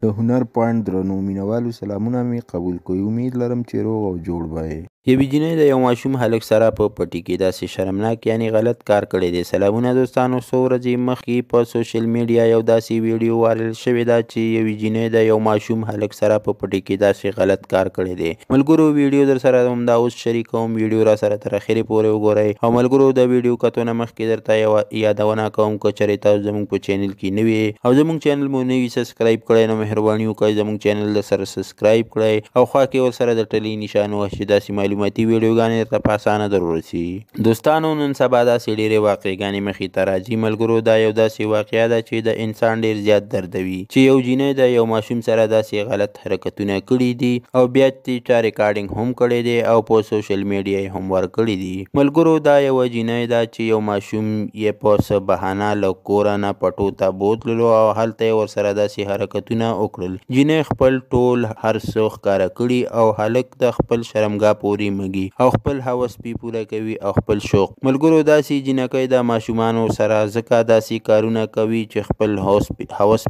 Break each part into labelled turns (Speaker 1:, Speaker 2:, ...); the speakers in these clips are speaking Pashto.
Speaker 1: د هنر پوینټ درنو مینوالو سلامونه مې قبول کوئ. امید لرم چې روغ او جوړ به یې. یوې جینۍ د یو ماشوم هلک سره په پټي کې داسې شرمناک یعنې غلط کار کړی دی. سلامونه دوستانو، څو ورځې مخکې په سوشل میډیا یو داسې ویډیو وایرل شوې ده چې یوې جینۍ د یو ماشوم هلک سره په پټي کې داسې غلط کار کړی دی. ملګرو ویډیو در سره همدا اوس شریکوم، ویډیو را سره تر اخرې پورې وګورئ. او ملګرو د ویډیو کتو نه مخکې درته یوه یادونه کوم، که چېرې تاسو زموږ په چینل کې نوي او زموږ چینل مو نه وي سبسکرایب کړی، نو مهرباني وکړئ زموږ چینل در سره سبسکرایب کړئ او خوا کې ورسره د ټلې نشان ووهئ چې داسې معلوماتي ویډیوګانې درته په اسانه در ورسي. دوستانو نن سبا داسې ډېرې واقعګانې مخې ته راځي. ملګرو دا یو داسې واقعه ده چې د انسان ډېر زیات دردوي، چې یو جینۍ د یو ماشوم سره داسې غلط حرکتونه کړي دي او بیا چې چا ریکارډینګ هم کړی دی او په سوشل میډیا یې هم ورکړي دي. ملګرو دا یوه جینۍ ده چې یو ماشوم یې په څه بهانه له کوره نه پټو ته بوتللو او هلته یې ورسره داسې حرکتونه وکړل. جینۍ خپل ټول هر څه ښکاره کړي او هلک د خپل شرمګاه پورې مږي او خپل هوس پې پوره کوي او خپل شوق. ملګرو داسې جینکۍ د ماشومانو سره ځکه داسې کارونه کوي چې خپل هوس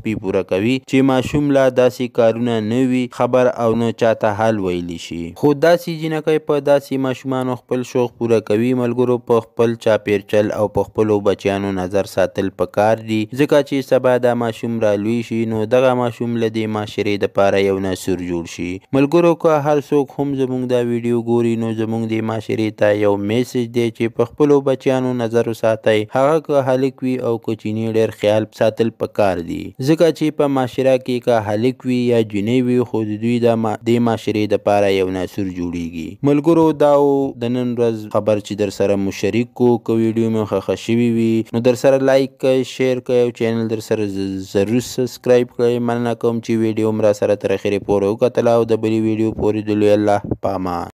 Speaker 1: پې پوره کوي چې ماشوم لا داسې کارونه نه وي خبر او نه چاته حال ویلی شي. خو داسې جینکۍ په داسې ماشومانو خپل شوق پوره کوي. ملګرو په خپل چاپیرچل او په خپلو بچیانو نظر ساتل پکار دي، ځکه چې سبا دا ماشوم را لوی شي نو دغه ماشوم له دې معاشرې دپاره یو ناسور جوړ شي. ملګرو که هر څوک هم زموږ دا ویډیو ګوري نو زموږ د معاشرې ته یو میسج دی چې په خپلو بچیانو نظر وساتئ، هغه که هلک وي او که چینی ډېر خیال ساتل پکار دي، ځکه چې په معاشره کې که هلک وي یا جینۍ وي خو د دوی د معاشرې دپاره یو ناسور جوړیږي. ملګرو دا د نن ورځ خبر چې در سره مو شریک کو. که ویډیو مې خوښه شوي وي نو در سره لایک کړئ، شیر کړئ او چینل در سره ضرور سبسکرایب کړئ. مننه کوم چې ویډیو م را سره تر اخرې پورې وکتله او د بلې ویډیو پورې دلوی الله پامان.